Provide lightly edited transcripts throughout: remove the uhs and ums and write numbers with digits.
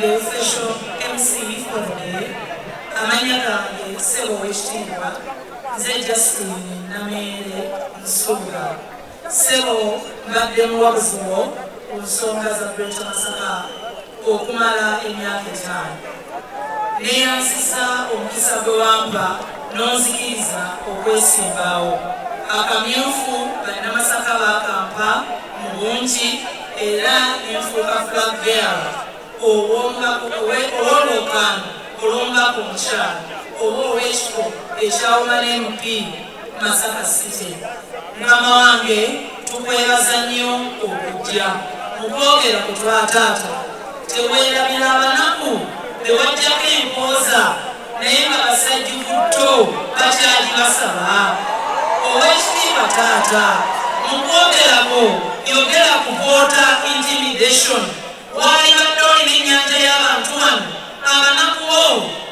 the official MC for the day, amanya gange Ssebo w'ekitiibwa nze Justine Namere Nsuula. Ssebo mbadde muwabuzi wo ku nsonga za Greater Masaka okumala emyaka 5. Neeyansisa omukisa gwe wampa n'onzikiriza okwesimbawo. Akamyufu bannamasaka bakampa mu bungi era nenfuuka flag bearer ow'olwokaano olw'omubaka omukyala oba ow'ekifo ekyawuma n'MP Masaka City. Mukama wange tukwebaza nnyo okujja mu kwogera ku twataata. Teweerabira abanaku bewajjako empooza naye nga basajjukutto bakyali basaba. Owekitiibwa taata mu kwogerako yogera ku voter intimidation. Wali badde olina ennyanja y'abantu wano abanaku bo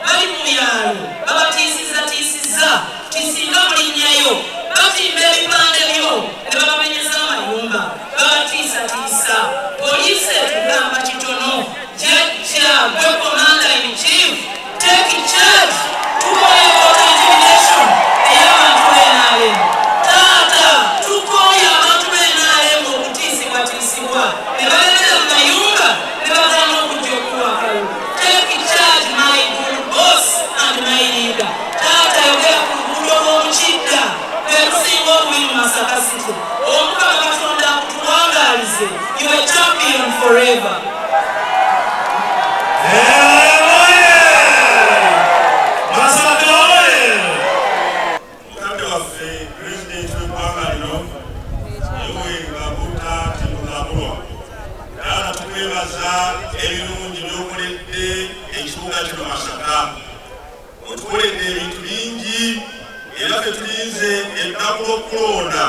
bali mu byalo babatiisizza tisinga mulinnyayo batimba ebipande byo ne babamenyeza amayumba babatiisatiisa. Poliisi etugamba kitono. Jjajja gwe commander in chief take charge tukoye voter intimidation ey'abantu b'NRM. Taata tukoye abantu b'NRM okutiisibwatiisibwa ne balemera mu mayumba ne bagaana okujja okuwakayo. Take charge my good boss and my leader. Taata yogera ku luguudo lw'omukidda lwe lusinga obubi mu Masaka City. Omukama Katonda akutuwangaalize. You are champion forever. Ebirungi byokoledde ekibuga kino Masaka. Otukoledde ebintu bingi era ffe tulinze ennaku lw'okulonda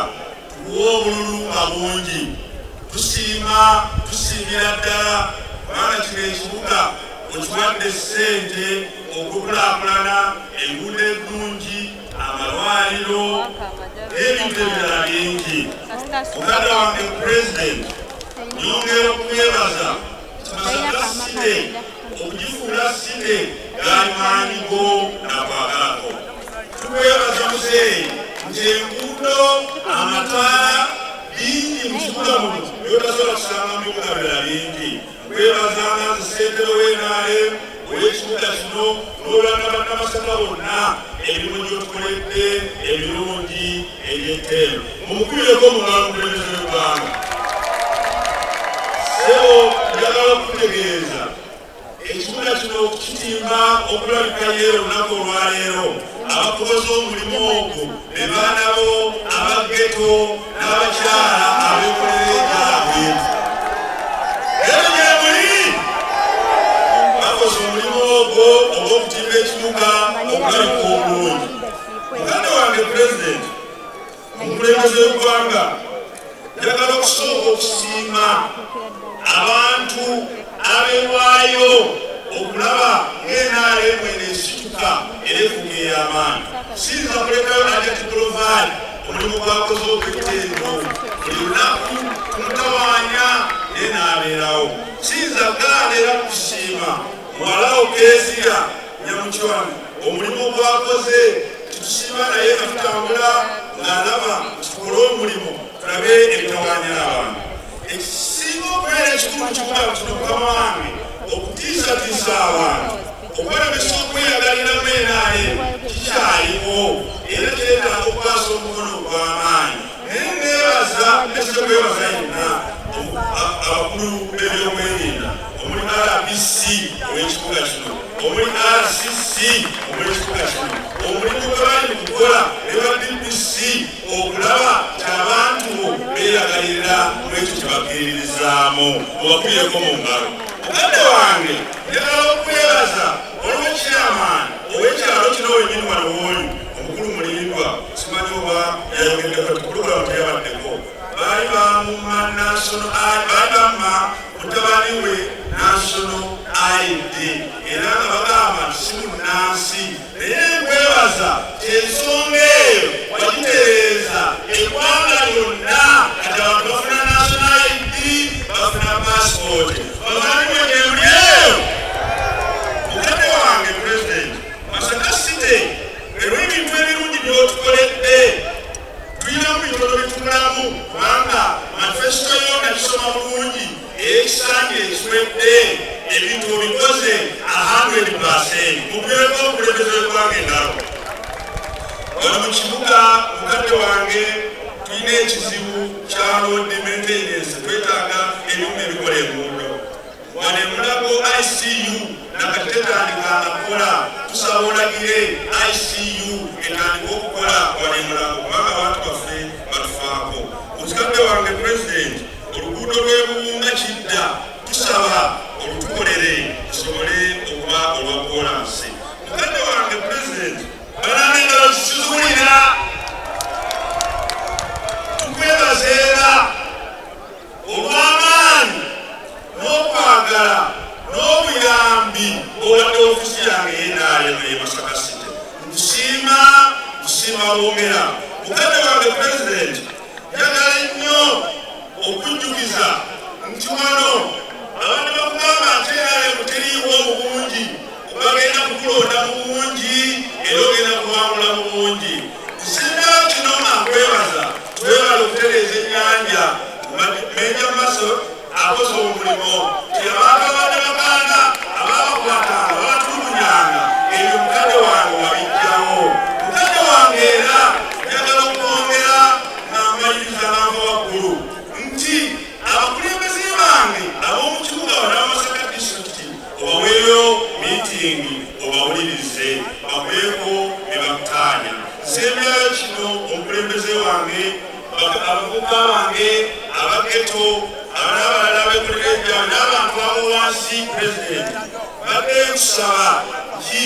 tuwa obululu nga bungi. Tusiimira ddala kubanga kino ekibuga okiwadde ssente okukulaakulana enguudo ennungi, amalwaliro n'ebintu ebirala bingi. Muganda wange Pulezidenti, nyongera okwebaza Masaka City okugifuula City galimaanyigo nakwagalako. Tukwebaza muzeeyi nti enguudo amataala bingi mu kibuga muno byotasobola kusanga mu bibuga birala bingi. Twebazanga nti ssentebe w'NRM ow'ekibuga kino n'olwanga bannamasaka bonna emirimu gy'otukoledde ebirungi eby'etteero. Mumukubireko omungalo omukulembeze w'eggwanga. Ssebo njagala okutegeeza ekibuga kino okukitimba okulabika leero olunaku olwaleero abakoze omulimu ogwo be baana bo abageto n'abakyala abeekolera ebyabwe. Ero gye muli bakoze omulimu ogwo ogw'okutimba ekibuga okulabika obulungi. Muganda wange Pulezidenti, omukulembeze w'eggwanga, njagala okusooka okusiima abantu abeewaayo okulaba ng'NRM esituka era efuga ey'amaanyi. Siyinza kulekayo nate tuprovaali omulimu gwakoze ogw'etteero. Buli lunaku tumutawaanya naye n'abeerawo. Siyinza gaana era kusiima muwalawo Kezia Nyamuchwana omulimu gwakoze. Tutusiima naye nga tutambula ng'alaba tukole omulimu tulabe ebitawaanyira abantu. Ekisinga okubeera ekikulu kibuga kino Mukama wange okutiisatiisa abantu okwelemesa okweyagaliramu NRM kikyaliwo era kyetaaga okukwasa omukono ogw'amaanyi. Naye neebaza nekisa kwebaza yenna abakulu b'ebyokwerinda omuli RBC ow'ekibuga kino, omuli RCC ow'ekibuga kino, omulimu gwe bali mu kukola ne ba DPC okulaba ky'abantu beeyagalirira mu ekyo kye bakkiririzaamu. Mubakubireko mu ngalo. Muganda wange njagala okwebaza olw'ekyamaani ow'ekyalo kino wennyini wano w'oli omukulu mulindwa simanyi oba yayogeddeko pulogulamu teyabaddeko. Baali bamumma mutabani we National ID era nga bagamba nti si munnansi. Naye nkwebaza ensonga eyo wagitereeza eggwanga lyonna kati abantu bafuna National ID bafuna passport. Bamanyi mwenyeulyeyo w'eggwanga endala. Wano mu kibuga mukadde wange tulina ekizibu kya road maintenance, twetaaga ebyuma ebikola enguudo. Wano Mulago ICU nakati tetandika nakola, tusaba olagire ICU etandika okukola wano Mulago kubanga abantu baffe batufaako. Mukadde wange President, oluguudo lw'Ebuwunga Kidda tusaba olutukolere tusobole okuba olwa kolansi. Mukadde wange President, banane engalo zisuzulira tukwebazeera olw'amaanyi n'okwagala n'obuyambi owadde ofiisi yange yenaayo ye Masaka City. Nkusiima bwongera. Mukadde wange President, njagala nnyo okujjukiza nti wano abantu bakugamba nti yenaayo teriiwo obulungi, bagenda kukulonda mu bungi era ogenda kuwangula mu bungi. Nsinga kino nakwebaza twebala okutereeza ennyanja Meja Maso akoze omulimu ti abantu abadde bakaana ababakwatanga babatulugunyanga ebyo mukadde wange wabijjawo. Mukadde wange era njagala okwongera n'amaliriza n'ava waggulu nti abakulembeze bange ab'omu kibuga wano Masaka disitulikiti obaweeyo miitingi obawulirize bakweko ne bakutaanya. Nsembyayo kino omukulembeze wange abavubuka bange abageto abalala bekolerejja n'abantu abo wansi President badde kusaba nti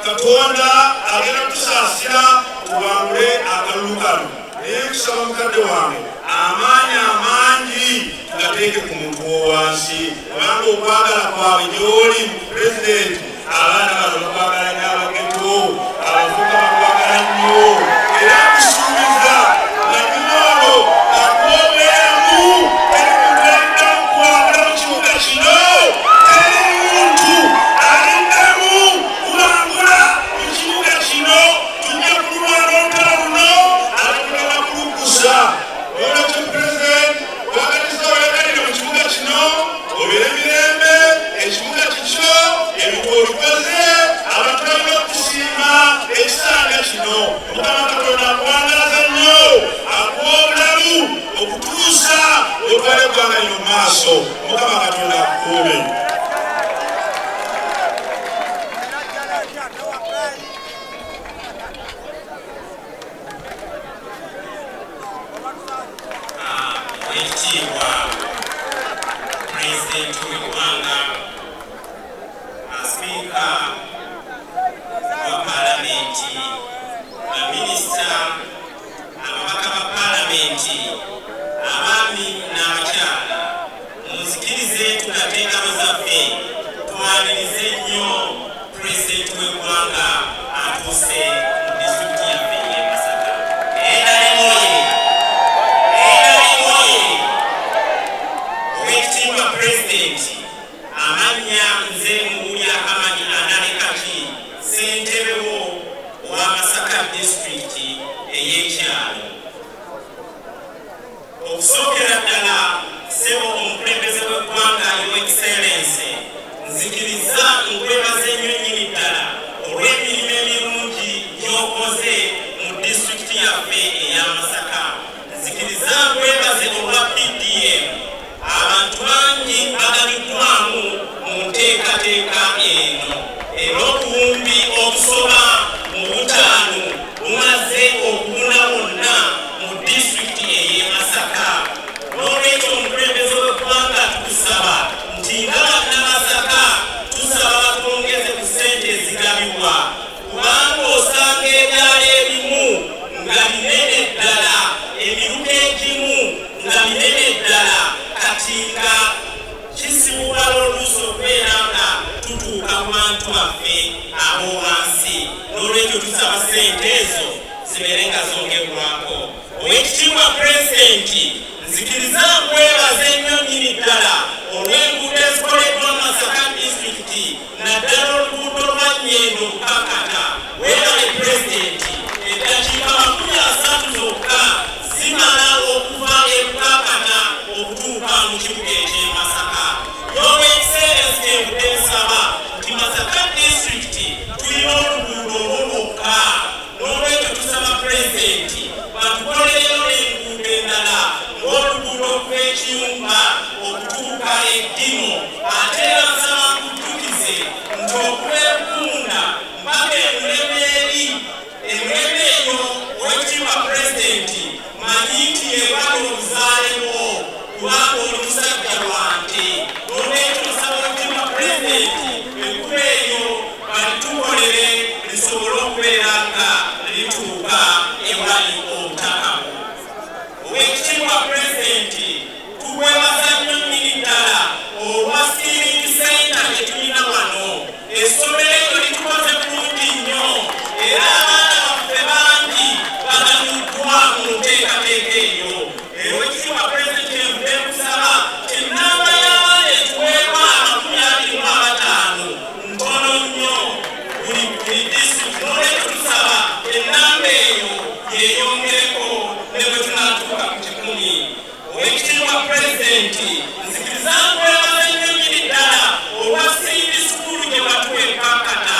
Katonda agenda kutusaasira tubangule akalulu kano. Naye kusaba mukadde wange amaanyi amangi tugateeke ku muntu owansi kubanga okwagala kwabwe gy'oli President, abaana bano bakwagala nnyo, abageto abavubuka bakwagala nnyo era tusuubiza nga binoolo akuobeeramu teri muntu aliddamu kuwangula mu kibuga kino, teri muntu aliddamu kuwangula mu kibuga kino. Tujja kulwana olutalo luno abatugenda kulukusa. Olwekyo President, wakatiza weekalire mu kibuga kino obeere mirembe, ekibuga kikyo ebintu olikoze, abantu balina okusiima ekisanja kino. Mukama Katonda akuwangalaze nnyo, akuwa obulamu okutuusa otwala eggwanga lino mu maaso. Mukama Katonda akukuume. Ekitiibwa Pulezidenti w'eggwanga, Sipiika wa Paalamenti, baminisita, ababaka ba Paalamenti, abaami n'abakyala, munzikirize tulage engalo zaffe twanirize nnyo Pulezidenti w'eggwanga atuuse mu disitulikiti yaffe y'e Masaka. Oweekitiibwa Pulezidenti, amannya nze Muwulya Hamadi Analekaki, ssentebe wo owa Masaka disitulikiti ey'ekyalo. Okusookera ddala ssebo omukulembeze w'eggwanga Your Excellency, nzikiriza nkwebaza ennyo nnyini ddala olw'emirimu emirungi gy'okoze mu disitulikiti yaffe eya Masaka. Nzikiriza nkwebaze olwa PDM. Abantu bangi bagaliddwamu mu nteekateeka eno era obuwumbi obusoba mu 5 bumaze okubuna wonna mu disitulikiti ey'e Masaka. N'olwekyo omukulembeze w'eggwanga tukusaba nti nga bannamasaka tusaba batwongeze ku ssente ezigabibwa kubanga osanga ebyalo ebimu nga binene ddala, emiruka egimu nga minene ddala, kati nga kisibuwala oluusi okubeera nga tutuuka ku bantu baffe abo wansi. N'olwekyo tusaba ssente ezo zibeere nga zongerwako. Oweekitiibwa Pulezidenti, nzikiriza nkwebaza ennyo nnyini ddala olw'enguudo ezikoleddwa Masaka disitulikiti naddala oluguudo lwa Nnyendo Bukakata. Weebale Pulezidenti, eddakiika 30 zokka zimala okuva e Bukakata okutuuka mu kibuga eky'e Masaka. Your Excellency, nsaba nti Masaka disitulikiti tulina oluguudo w'ekiyumba okutuuka eddimo ate era nsaba nkujjukize nti okwekunda mpaka emuleme eri emuleme eyo owekitiibwa pulezidenti manyi nti yewala obuzaale bwo kubanga oli musajja wante n'olwekyo nsaba owekitiibwa pulezidenti ekkubo eyo balitukolere lisobole okubeera nga lituuka ewali obutakamu. Owekitiibwa pulezidenti tukwebaza nnyo nnyini ddala olwa Civic Center gye tulina wano. Essomero eryo litukoze bulungi nnyo era abaana baffe bangi baganyuddwa mu nteekateeka eyo. Owekitiibwa pulezidenti envudde kusaba ennamba y'abaana etuweebwa 25 ntono nnyo buli disitulikiti. N'olwekyo tusaba ennamba eyo yeeyongereko ne bwe tunaatuuka ku 10. Owekitiibwa pulezidenti nzikiriza nkwebaza nnyo nnyini ddala olwa Sindi Sukulu gye watuwa enkakata.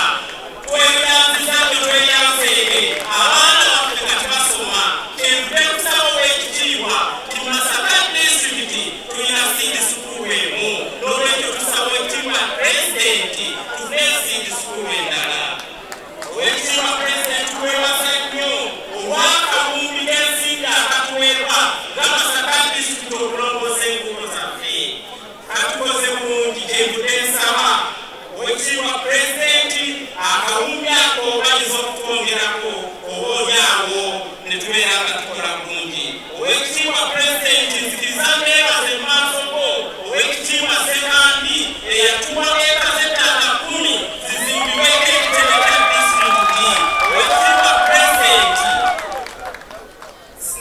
Tweyanziza bwe tweyanzeere abaana baffe kati basoma. Kyenvudde kusaba owekitiibwa ti Masaka disitulikiti tulina Sindi Sukulu emu. N'olwekyo tusaba owekitiibwa pulezidenti tufune Sindi Sukulu endala. Owekitiibwa pulezidenti twebaza nnyo olw'akabumbi k'ensimbi akatuweebwa nga Masaka disitulikiti okulongoosa enguudo zaffe. Katukoze bulungi kyenvudde nsaba owekitiibwa pulezidenti akawumbi ako bayinza okutwongerako oboolyawo ne tubeera nga tukola bulungi. Owekitiibwa pulezidenti nzikiriza neebaze mu maaso go owekitiibwa Ssekandi eyatuwa eka z'ettaka 10 zizimbibweko ekitebe kya disitulikiti. Owekitiibwa pulezidenti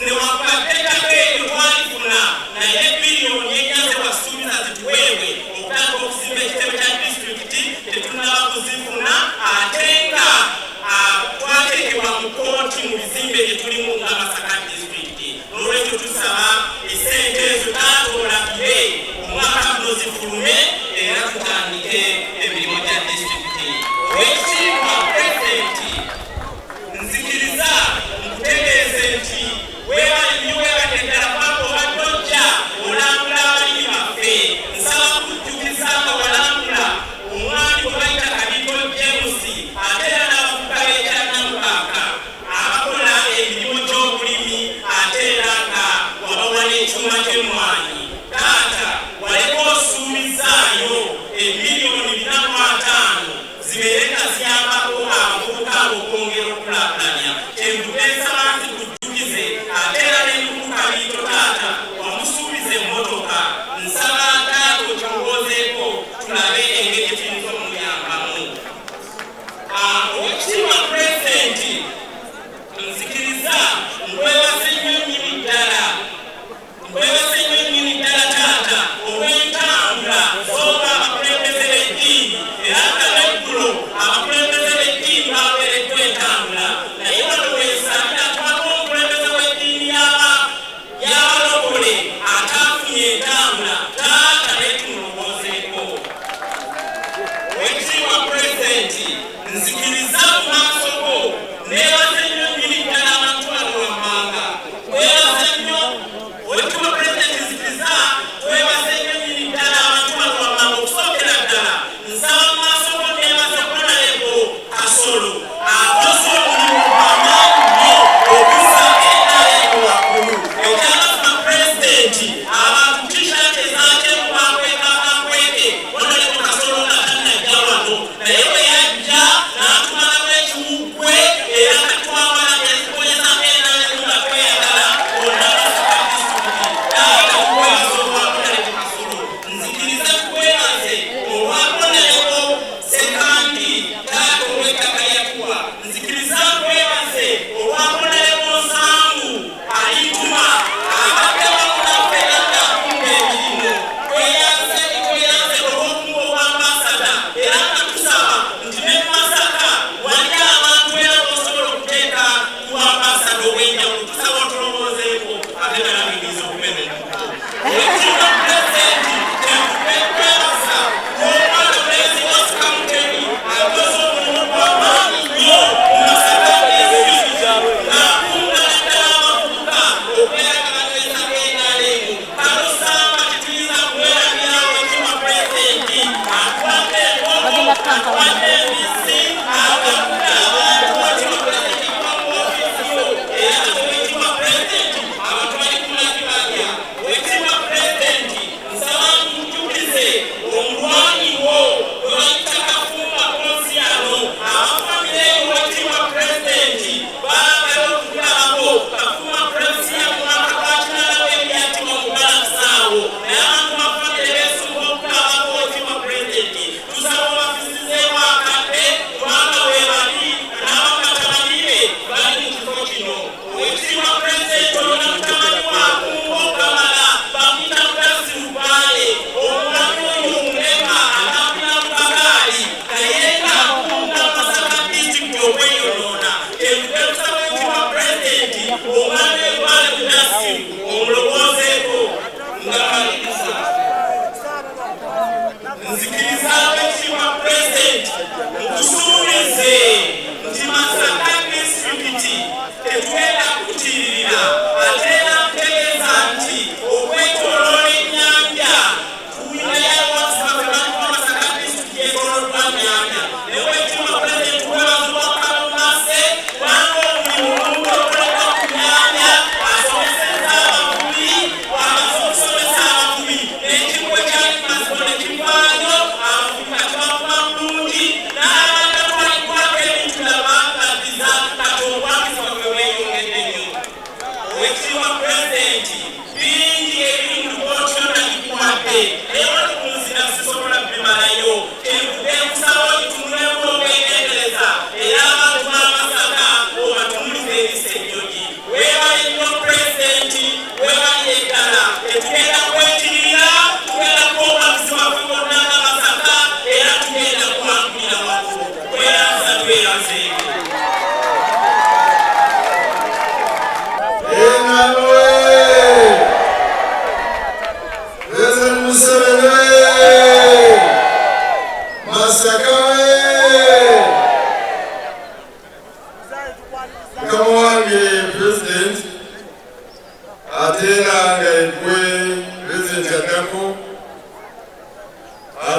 newankubadde ettaka eryo twalifuna naye biliyoni enyanze wasuubiza zituweebwe okutandika okuzimba ekitebe kya disitulikiti tetunaba kuzifuna ate nga twateekebwa mu kooti mu bizimbe bye tulimu nga Masaka disitulikiti. N'olwekyo tusaba essente ezo taatolabire omwaka guno zifulume era tutandike emirimu gya disitulikiti. Owekitiibwa pulezidenti nzikiriza nkutegeeze nti weebale nnyo weebale ddala kubanga obadde ojja olambula abalimi baffe. Nsaba kujjukiza nga walambula omwami gwe bayita Kabito James ate era n'abavubuka b'ekyannamukaaka abakola emirimu gy'obulimi ate era nga wabawa n'ekyuma ky'emmwanyi. Taata waleka osuubizaayo emiliyoni 45 zibeere nga ziyambako abavubuka okwongera okukulaakulanya. Kyenvudde nsaba nzikujjukize ate era ne Kabito taata wamusuubiza emmotoka. Nsaba taata okirowoozeeko tulabe engeri gye tuyinza omuyambamu. Owekitiibwa pulezidenti nzikiriza nkwebaze nnyo nnyini ddala taata olw'entambula z'oba abakulembeze b'eddiini era nga n'eggulo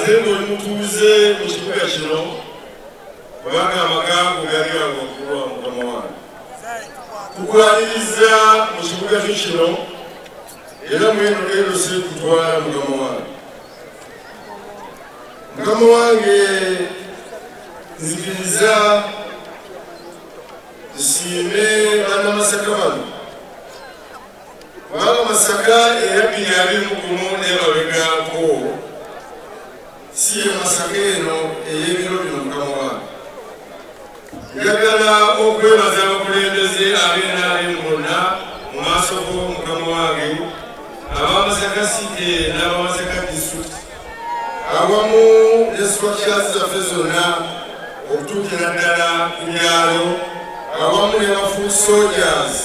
ate ng'oli mutuuze mu kibuga kino kubanga amagambo gali ago okulwa mukama wange tukwaniriza mu kibuga kyo kino era mweno leerose kutwala mukama wange mukama wange nzikiriza nsiime bannamasaka bano kubanga Masaka era 2021 n'emabegako si ye Masaka eno ey'ebiro bino mukama wange njagala okwebaza abakulembeze ab'NRM bonna mu maaso go mukama wange abamasaka site n'abamasaka district awamu ne structures zaffe zonna okutuukira ddala ku byalo awamu ne bafull soldiers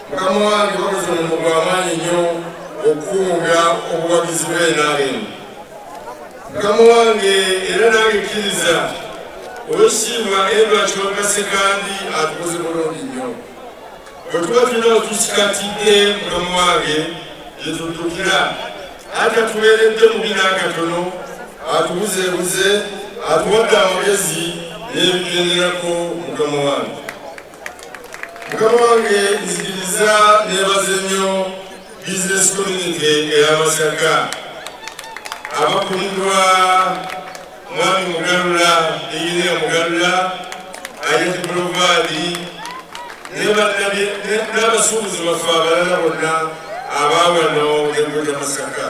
mukama wange bakoze omulimu gw'amaanyi nnyo okukunga obuwagizi bwa NRM mukama wange era nange kkiriza Oweekitiibwa Edward Kiwanuka Sekandi atukoze bulungi nnyo bwe tuba tulina otusikatidde mukama wange gyetuddukira ate atuweeredde mu bina akatono atubuzeebuze atuwadde amagezi n'ebigenderako mukama wange nzikiriza neebaze nnyo business community eya Masaka abakulirwa mwami Mugalula Engineer Mugalula Ayati Provadi n'abasuubuzi baffe abalala bonna abaawano ng'ebigo gya Masaka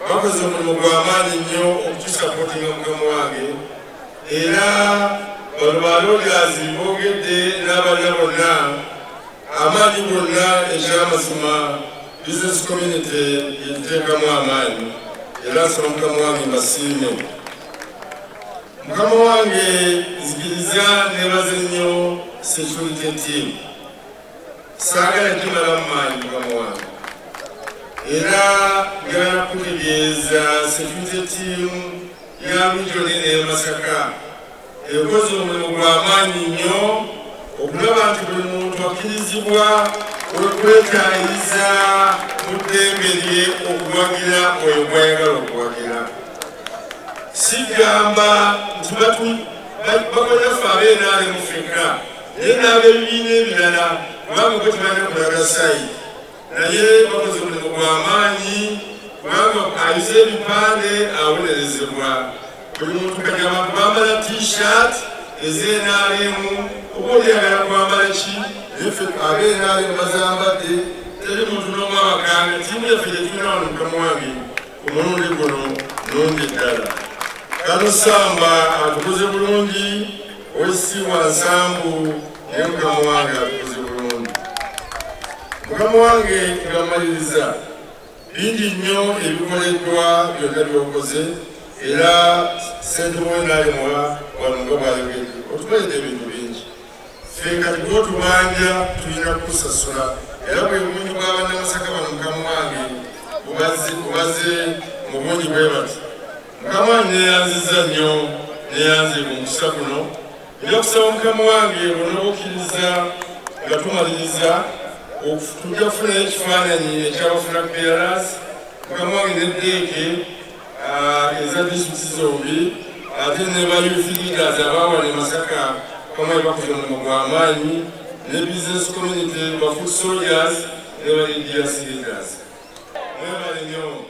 bakoze omulimu gw'amaanyi nnyo okutusapootinga mukama wange era bano baloogazi boogedde n'abalala bonna amaanyi gonna ekyamazima business community yegiteekamu amaanyi era nsaba mukama wange mbasiime mukama wange nzikiriza neebaze nnyo security team saagala kimalamu maanyi mukama wange era njagala kutegeeza security team ya region eno e Masaka ekoze omulimu gw'amaanyi nnyo okulaba nti buli muntu akkirizibwa okwetaayiza mu ddembe lye okuwagira oyo gwayagala okuwagira sigamba nti bakolaffe ab'NRM ffekka naye n'ab'ebibiina ebirala kubanga kwe tubalina kulaga sayidi naye bakoze omulimu gw'amaanyi kubanga ayuza ebipande awonerezebwa buli muntu kati abantu bambala t-shirt ez'NRM oba oyagala kwambala ki naffe ab'NRM bazambadde teri muntu n'omu abakanga ttiimu yaffe gyetulina wano mukama wange ku mulundi guno nungi ddala kano Samba atukoze bulungi Oweekitiibwa Nsambu naye mukama wange atukoze bulungi mukama wange ngamaliriza bingi nnyo ebikoleddwa byonna byokoze era ssente mwenaalimuwa wano nga bwayogedde otukoledde ebintu bingi ffe kati gwotubanja tulina kukusasula era bwe bungi bw'abannamasaka bano mukama wange bubaze mu bungi bwe bati mukama wange neyanziza nnyo neyanze mu mukisa guno era okusaba mukama wange bonna obukkiriza nga tumaliriza tujja kufunayo ekifaananyi ekyabafuna PRS mukama wange neddeeke eza disitulikiti zombi ate ne ba youth leaders abaawana e Masaka mukama wange bakoze omulimu gw'amaanyi ne business community ba foot soldiers ne ba DRC leaders mwebale nnyo